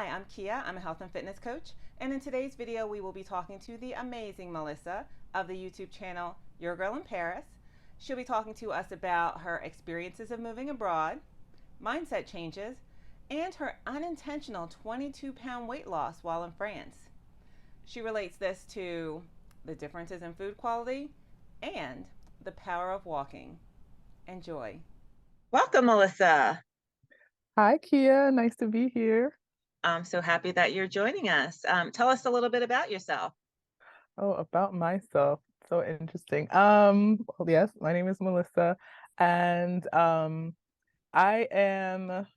Hi, I'm Kiya. I'm a health and fitness coach. And in today's video, we will be talking to the amazing Melissa of the YouTube channel Your Girl in Paris. She'll be talking to us about her experiences of moving abroad, mindset changes, and her unintentional 22-pound weight loss while in France. She relates this to the differences in food quality and the power of walking. Enjoy. Welcome, Melissa. Hi, Kia. Nice to be here. I'm so happy that you're joining us. Tell us a little bit about yourself. Oh, about myself. So interesting. Well, yes, my name is Melissa, and I am,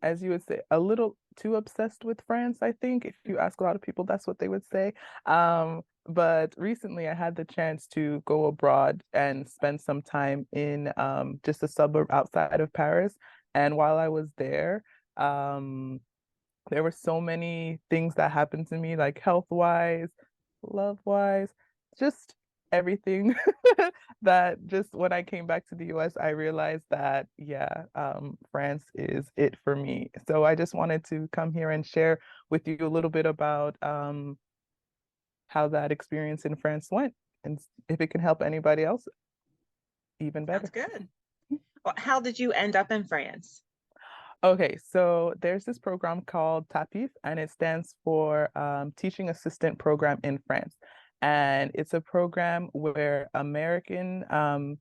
as you would say, a little too obsessed with France, I think. If you ask a lot of people, that's what they would say. But recently I had the chance to go abroad and spend some time in just a suburb outside of Paris. And while I was there, um, there were so many things that happened to me, like health wise, love wise, just everything that just when I came back to the US, I realized that, yeah, France is it for me. So I just wanted to come here and share with you a little bit about how that experience in France went. And if it can help anybody else, even Sounds better. good. Well, how did you end up in France? Okay, so there's this program called TAPIF, and it stands for Teaching Assistant Program in France. And it's a program where American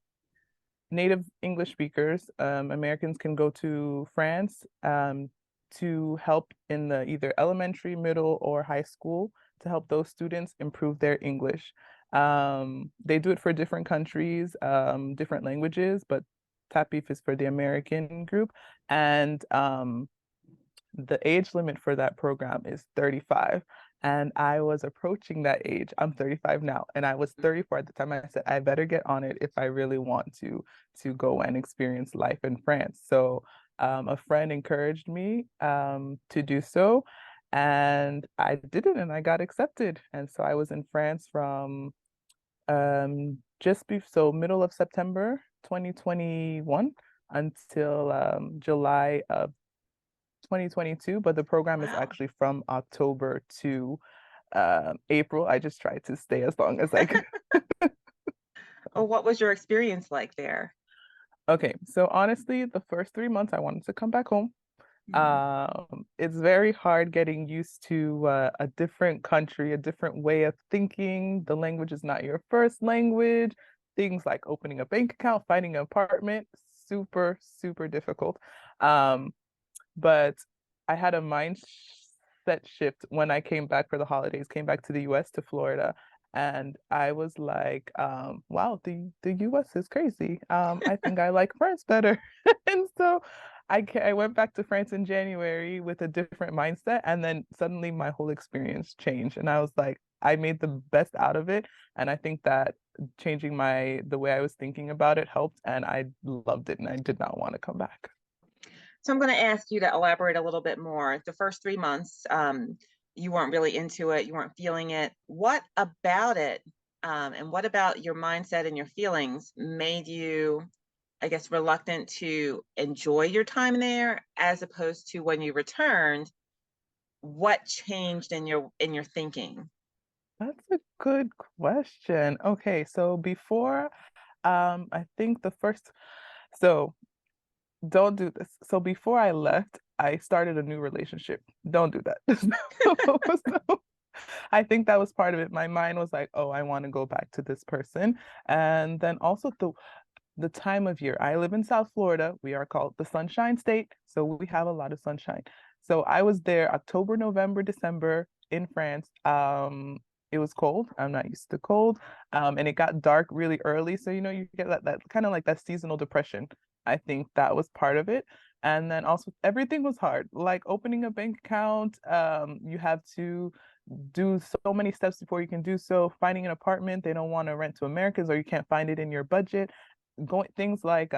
native English speakers, Americans can go to France to help in the either elementary, middle, or high school to help those students improve their English. They do it for different countries, different languages, but TAPIF is for the American group. And the age limit for that program is 35. And I was approaching that age. I'm 35 now, and I was 34 at the time. I said, I better get on it if I really want to go and experience life in France. So a friend encouraged me to do so, and I did it, and I got accepted. And so I was in France from so middle of September 2021 until July of 2022, but the program is Wow. actually from October to April. I just tried to stay as long as I could. Well, what was your experience like there? Okay, so honestly, the first 3 months I wanted to come back home. Mhm. It's very hard getting used to a different country, a different way of thinking. The language is not your first language. Things like opening a bank account, finding an apartment, super, super difficult. Um, but I had a mindset shift when I came back for the holidays, came back to the US to Florida. And I was like, wow, the US is crazy. I think I like France better. And so I went back to France in January with a different mindset. And then suddenly my whole experience changed. And I was like, I made the best out of it. And I think that changing the way I was thinking about it helped. And I loved it. And I did not want to come back. So I'm going to ask you to elaborate a little bit more. The first 3 months, you weren't really into it, you weren't feeling it. What about it, and what about your mindset and your feelings made you, I guess, reluctant to enjoy your time there, as opposed to when you returned? What changed in your thinking? That's a good question. Okay, so before, I think so don't do this. So before I left, I started a new relationship. Don't do that. So I think that was part of it. My mind was like, oh, I want to go back to this person. And then also the time of year. I live in South Florida. We are called the Sunshine State, so we have a lot of sunshine. So I was there October, November, December in France. It was cold. I'm not used to cold. And it got dark really early. So you get that kind of like that seasonal depression. I think that was part of it. And then also everything was hard. Like opening a bank account, you have to do so many steps before you can do so. Finding an apartment, they don't want to rent to Americans or you can't find it in your budget. Going things like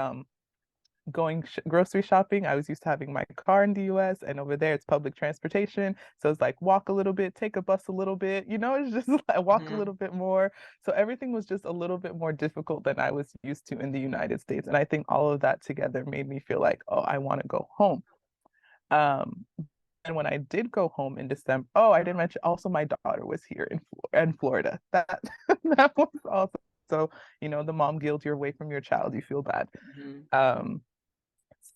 going grocery shopping. I was used to having my car in the US, and over there it's public transportation. So it's like walk a little bit, take a bus a little bit, it's just like walk a Mhm. little bit more. So everything was just a little bit more difficult than I was used to in the United States. And I think all of that together made me feel like, oh, I want to go home. Um, when I did go home in December, oh, I didn't mention also my daughter was here in Florida. That that was also, so the mom guilt, you're away from your child, you feel bad. Mhm. Um,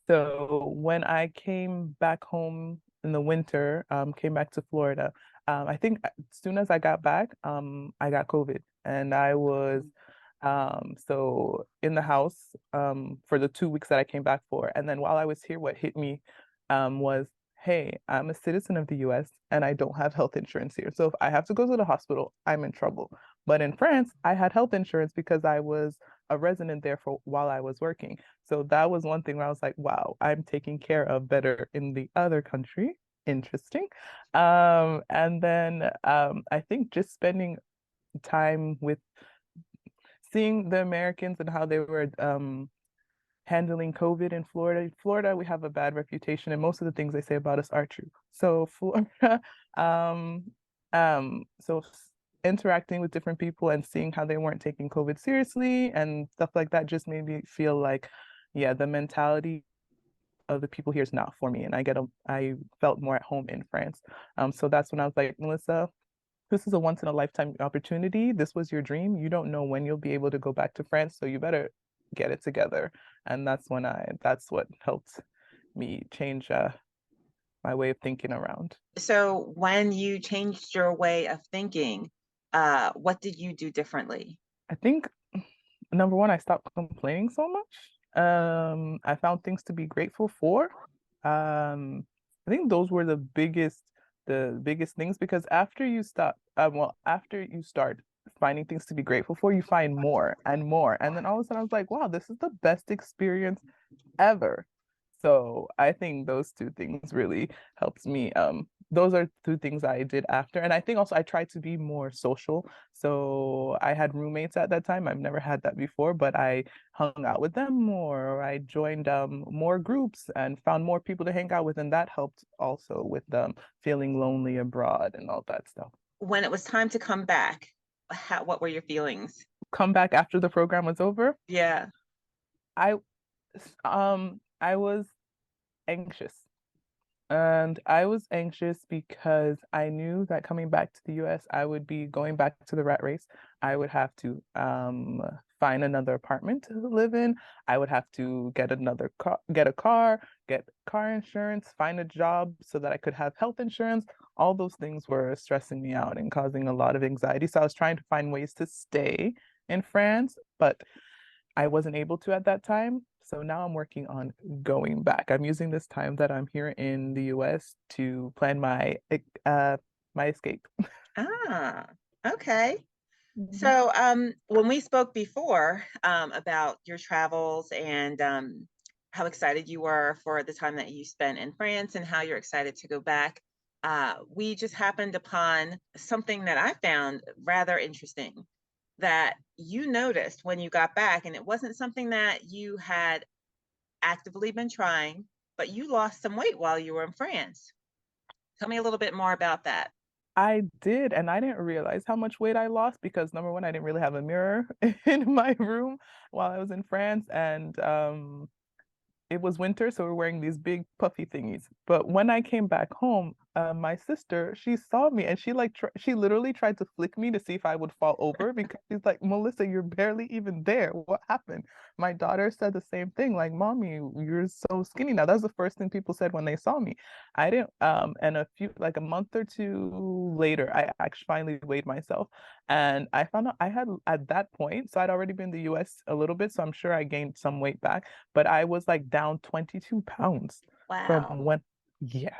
so when I came back home in the winter, came back to Florida, I think as soon as I got back, I got COVID, and I was so in the house for the 2 weeks that I came back for. And then while I was here, what hit me was, hey, I'm a citizen of the US and I don't have health insurance here. So if I have to go to the hospital, I'm in trouble. But in France, I had health insurance because I was a resident there for while I was working. So that was one thing where I was like, wow, I'm taken care of better in the other country. Interesting. And then I think just spending time with seeing the Americans and how they were handling COVID in Florida. In Florida, we have a bad reputation, and most of the things they say about us are true. So Florida, um, so interacting with different people and seeing how they weren't taking COVID seriously and stuff like that just made me feel like, yeah, the mentality of the people here is not for me, and I felt more at home in France. So that's when I was like, Melissa, this is a once in a lifetime opportunity. This was your dream. You don't know when you'll be able to go back to France, so you better get it together. And that's what helped me change my way of thinking around. So when you changed your way of thinking, what did you do differently? I think number one, I stopped complaining so much. I found things to be grateful for. I think those were the biggest things because after you start finding things to be grateful for, you find more and more. And then all of a sudden I was like, wow, this is the best experience ever. So I think those two things really helped me. Those are two things I did after. And I think also I tried to be more social. So I had roommates at that time. I've never had that before, but I hung out with them more. I joined more groups and found more people to hang out with. And that helped also with feeling lonely abroad and all that stuff. When it was time to come back, what were your feelings? Come back after the program was over. Yeah. I I was anxious. And I was anxious because I knew that coming back to the US, I would be going back to the rat race. I would have to find another apartment to live in. I would have to get another car, get car insurance, find a job so that I could have health insurance. All those things were stressing me out and causing a lot of anxiety. So I was trying to find ways to stay in France, but I wasn't able to at that time. So now I'm working on going back. I'm using this time that I'm here in the US to plan my escape. Ah, okay. Mhm. So, when we spoke before, about your travels and how excited you were for the time that you spent in France and how you're excited to go back, we just happened upon something that I found rather interesting that you noticed when you got back, and it wasn't something that you had actively been trying, but you lost some weight while you were in France. Tell me a little bit more about that. I did, and I didn't realize how much weight I lost because number one, I didn't really have a mirror in my room while I was in France, and it was winter, so we're wearing these big puffy thingies. But when I came back home, my sister, she saw me and she literally tried to flick me to see if I would fall over because she's like, Melissa, you're barely even there. What happened? My daughter said the same thing, like, Mommy, you're so skinny now. That was the first thing people said when they saw me. I didn't, and like a month or two later, I actually finally weighed myself and I found out I had at that point, so I'd already been in the US a little bit, so I'm sure I gained some weight back, but I was like down 22 pounds from Wow. when, yeah,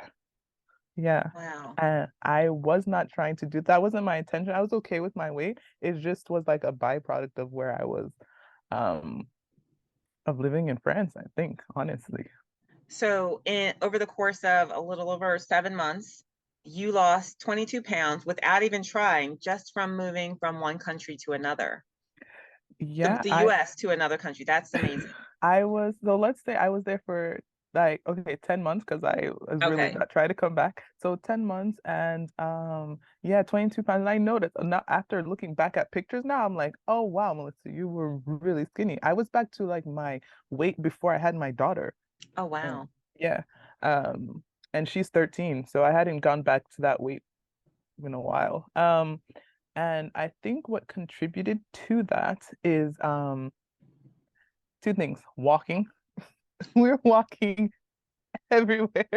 yeah. Wow. And I was not trying to do that. Wasn't my intention. I was okay with my weight. It just was like a byproduct of where I was, um, of living in France, I think, honestly. So, over the course of a little over 7 months, you lost 22 pounds without even trying, just from moving from one country to another, Yeah, the US to another country. That's amazing. so let's say I was there for like, okay, 10 months because I was really Okay. not trying to come back. So 10 months and yeah, 22 pounds. And I noticed now after looking back at pictures now, I'm like, oh wow, Melissa, you were really skinny. I was back to like my weight before I had my daughter. Oh, And wow. yeah. Um and she's 13, so I hadn't gone back to that weight in a while. And I think what contributed to that is two things. Walking. We're walking everywhere.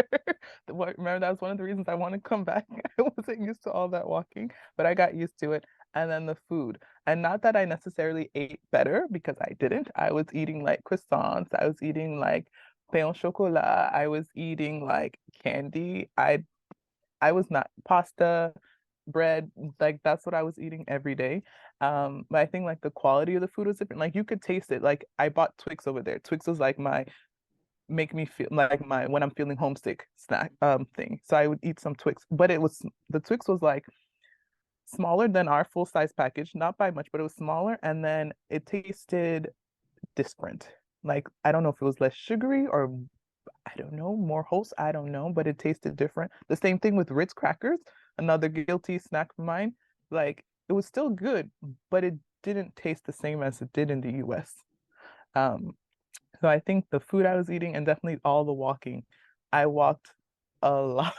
Remember, that was one of the reasons I want to come back. I wasn't used to all that walking, but I got used to it. And then the food. And not that I necessarily ate better, because I didn't. I was eating like croissants. I was eating like pain au chocolat. I was eating like candy. I was not pasta, bread, like that's what I was eating every day. But I think like the quality of the food was different. Like you could taste it. Like I bought Twix over there. Twix was like my make me feel like my when I'm feeling homesick snack thing. So I would eat some Twix, but the Twix was like smaller than our full size package, not by much, but it was smaller, and then it tasted different. Like I don't know if it was less sugary or I don't know, more wholesome. I don't know, but it tasted different. The same thing with Ritz crackers, another guilty snack of mine. Like it was still good, but it didn't taste the same as it did in the US. Um, so I think the food I was eating and definitely all the walking, I walked a lot.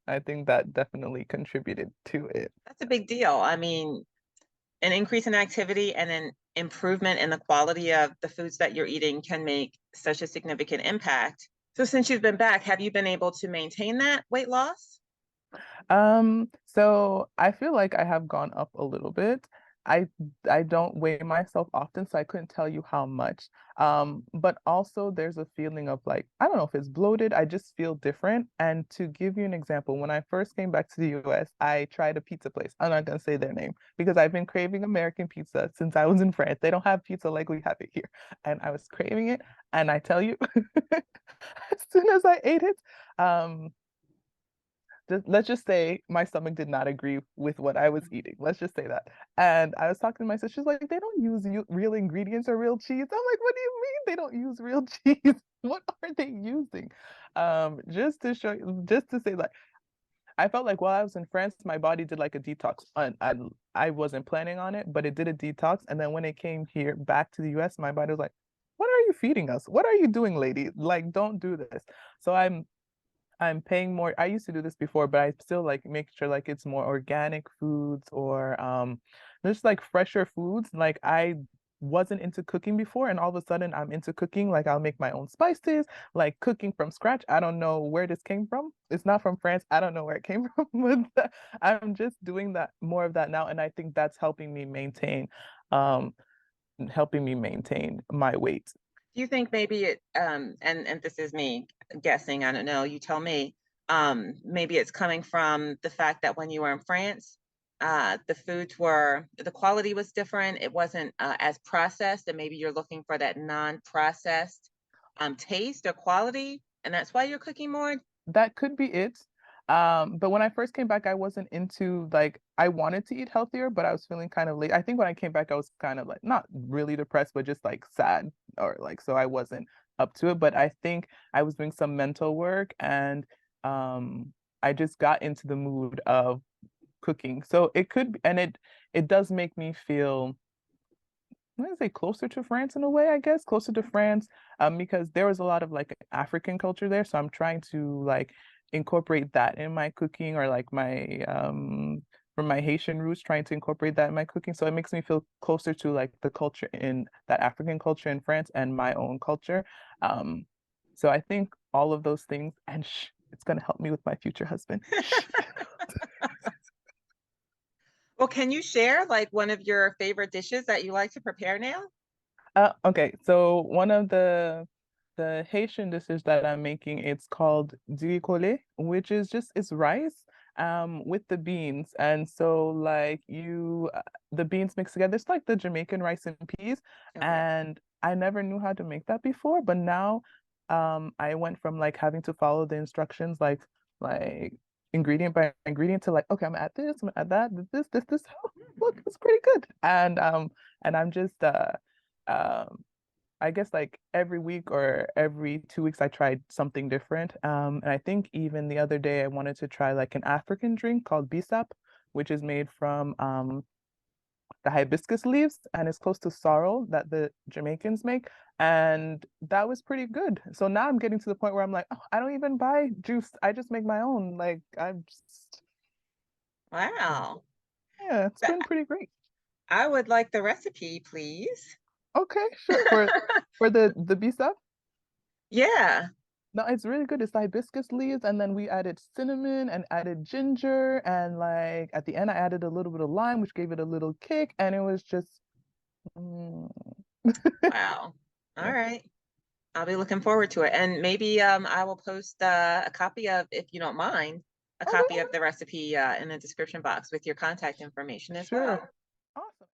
I think that definitely contributed to it. That's a big deal. I mean, an increase in activity and an improvement in the quality of the foods that you're eating can make such a significant impact. So since you've been back, have you been able to maintain that weight loss? So I feel like I have gone up a little bit. I I don't weigh myself often, so I couldn't tell you how much. But also there's a feeling of like, I don't know if it's bloated, I just feel different. And to give you an example, when I first came back to the US, I tried a pizza place. I'm not gonna say their name because I've been craving American pizza since I was in France. They don't have pizza like we have it here. And I was craving it, and I tell you, as soon as I ate it, um, let's just say my stomach did not agree with what I was eating. Let's just say that. And I was talking to my sister, she's like, they don't use real ingredients or real cheese. I'm like, what do you mean they don't use real cheese? What are they using? Just to show you, just to say like, I felt like while I was in France, my body did like a detox. And I wasn't planning on it, but it did a detox. And then when it came here back to the US, my body was like, what are you feeding us? What are you doing, lady? Like, don't do this. So I'm paying more. I used to do this before, but I still like make sure like it's more organic foods or just like fresher foods. Like I wasn't into cooking before, and all of a sudden I'm into cooking. Like I'll make my own spices, like cooking from scratch. I don't know where this came from. It's not from France. I don't know where it came from, but I'm just doing that more of that now, and I think that's um helping me maintain my weight. Do you think maybe it and this is me guessing, I don't know, you tell me, maybe it's coming from the fact that when you were in France, the quality was different, it wasn't as processed, and maybe you're looking for that non-processed taste or quality, and that's why you're cooking more? That could be it. But when I first came back, I wasn't into like I wanted to eat healthier, but I was feeling kind of late. I think when I came back, I was kind of like not really depressed, but just like sad or like so I wasn't up to it. But I think I was doing some mental work and I just got into the mood of cooking. So it could be, and it does make me feel I'm gonna say closer to France in a way, I guess, closer to France, because there was a lot of like African culture there. So I'm trying to like incorporate that in my cooking or like my from my Haitian roots, trying to incorporate that in my cooking. So it makes me feel closer to like the culture in that African culture in France and my own culture. Um, so I think all of those things, and it's gonna help me with my future husband. Well, can you share like one of your favorite dishes that you like to prepare now? Okay, so one of the Haitian dishes that I'm making, it's called du which is just it's rice with the beans. And so like the beans mixed together, it's like the Jamaican rice and peas. Okay. And I never knew how to make that before, but now I went from like having to follow the instructions like ingredient by ingredient to like, okay, I'm gonna add this, I'm gonna add that, this. Oh, look, it's pretty good. And I'm just um I guess like every week or every 2 weeks I tried something different. And I think even the other day I wanted to try like an African drink called bisap, which is made from the hibiscus leaves, and it's close to sorrel that the Jamaicans make. And that was pretty good. So now I'm getting to the point where I'm like, oh, I don't even buy juice. I just make my own. Like I'm just, Wow. yeah, it's Th- been pretty great. I would like the recipe, please. Okay, sure. For the bee stuff. Yeah. No, it's really good. It's hibiscus leaves, and then we added cinnamon and added ginger, and like at the end, I added a little bit of lime, which gave it a little kick, and it was just, mm. Wow. All Yeah. right. I'll be looking forward to it. And maybe I will post a copy of, if you don't mind, a Okay, copy of the recipe in the description box with your contact information as sure. well. Awesome.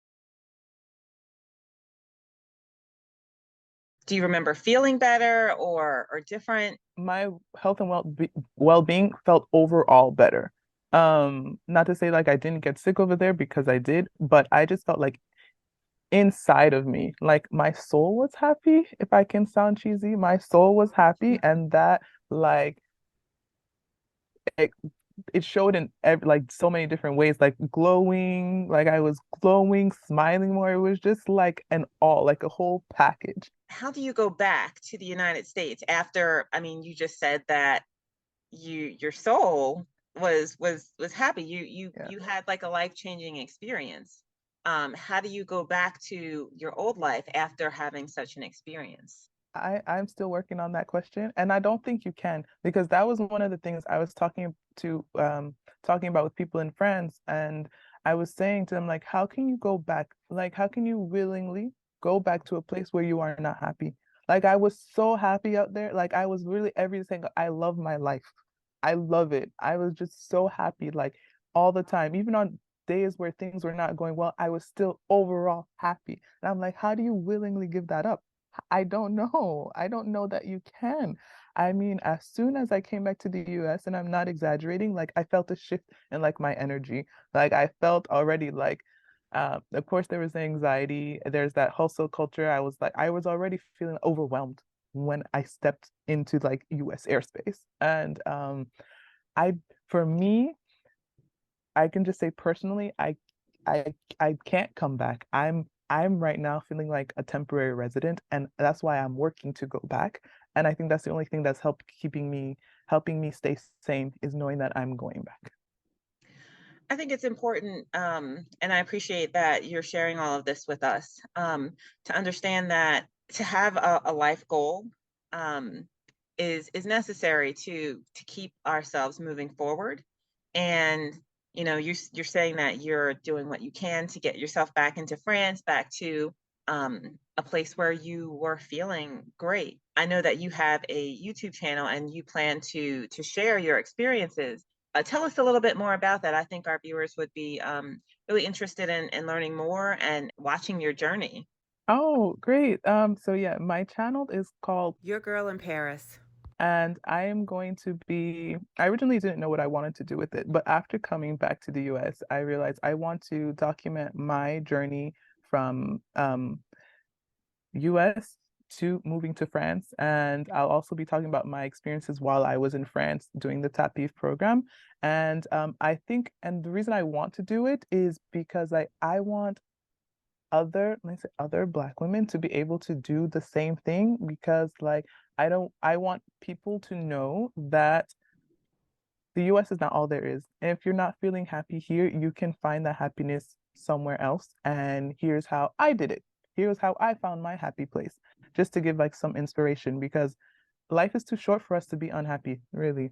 Do you remember feeling better or different? My health and well-being felt overall better. Not to say like I didn't get sick over there because I did, but I just felt like inside of me, like my soul was happy, if I can sound cheesy. My soul was happy, and that like it, it showed in like so many different ways, like glowing, like I was glowing, smiling more. It was just like an all, like a whole package. How do you go back to the United States after, I mean, you just said that your soul was happy. Yeah. You had like a life-changing experience. How do you go back to your old life after having such an experience? I'm still working on that question, and I don't think you can, because that was one of the things I was talking about with people in France, and I was saying to them like, how can you go back? Like, how can you willingly go back to a place where you are not happy? Like, I was so happy out there. Like, I was really every single. I love my life. I love it. I was just so happy, like all the time, even on days where things were not going well. I was still overall happy, and I'm like, how do you willingly give that up? I don't know. I don't know that you can. I mean, as soon as I came back to the US, and I'm not exaggerating, like I felt a shift in like my energy. Like I felt already like, of course there was anxiety. There's that hustle culture. I was already feeling overwhelmed when I stepped into like US airspace. And I, for me, I can just say personally, I can't come back. I'm right now feeling like a temporary resident, and that's why I'm working to go back. And I think that's the only thing that's helping me stay sane is knowing that I'm going back. I think it's important, and I appreciate that you're sharing all of this with us, to understand that to have a life goal um, is necessary to keep ourselves moving forward. And you're saying that you're doing what you can to get yourself back into France, back to a place where you were feeling great. I know that you have a YouTube channel and you plan to share your experiences. Tell us a little bit more about that. I think our viewers would be really interested in learning more and watching your journey. Oh, great. So yeah, my channel is called Your Girl in Paris. and I am going to be I originally didn't know what I wanted to do with it, but after coming back to the US, I realized I want to document my journey from US to moving to France. And I'll also be talking about my experiences while I was in France doing the TAPIF program. And I think, and the reason I want to do it is because I want let me say other Black women to be able to do the same thing because like I want people to know that the US is not all there is. And if you're not feeling happy here, you can find that happiness somewhere else. And here's how I did it. Here's how I found my happy place. Just to give like some inspiration because life is too short for us to be unhappy, really.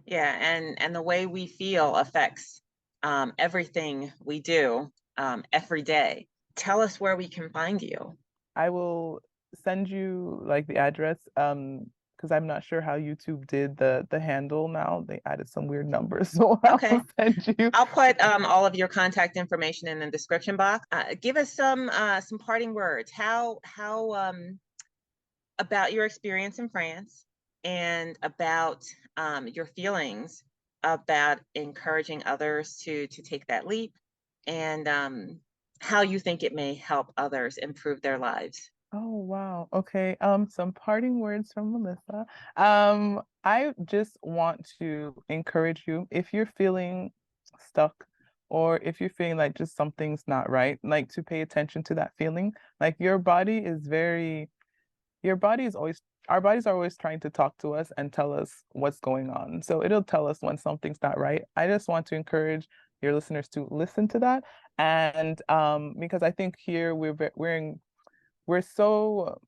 Yeah, and the way we feel affects everything we do every day. Tell us where we can find you. I will send you like the address because I'm not sure how YouTube did the handle now. They added some weird numbers. So Okay. I'll send you. I'll put all of your contact information in the description box. Give us some parting words. How about your experience in France and about your feelings about encouraging others to take that leap and how you think it may help others improve their lives. Oh wow. Okay. Some parting words from Melissa. I just want to encourage you if you're feeling stuck or if you're feeling like just something's not right, like to pay attention to that feeling. Like your body is always our bodies are always trying to talk to us and tell us what's going on. So it'll tell us when something's not right. I just want to encourage your listeners to listen to that. And because I think here we're so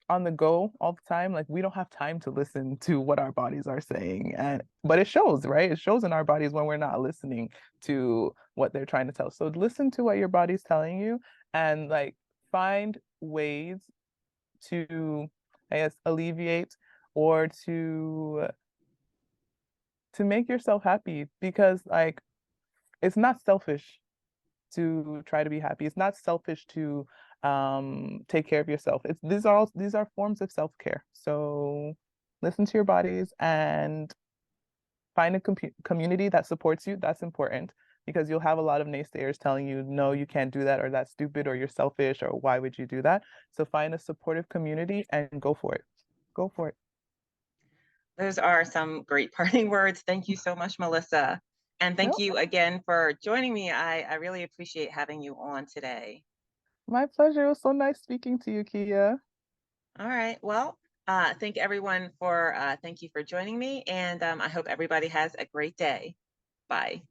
on the go all the time, like we don't have time to listen to what our bodies are saying. And but it shows, right? It shows in our bodies when we're not listening to what they're trying to tell. So listen to what your body's telling you, and like find ways to, I guess, alleviate or to make yourself happy, because like it's not selfish to try to be happy. It's not selfish to take care of yourself. It's these are forms of self-care. So listen to your bodies and find a community that supports you. That's important, because you'll have a lot of naysayers telling you, no, you can't do that, or that's stupid, or you're selfish, or why would you do that? So find a supportive community and go for it. Go for it. Those are some great parting words. Thank you so much, Melissa. And thank No, you again for joining me. I really appreciate having you on today. my pleasure. It was so nice speaking to you, Kiya. All right. Well, thank you for joining me. And I hope everybody has a great day. Bye.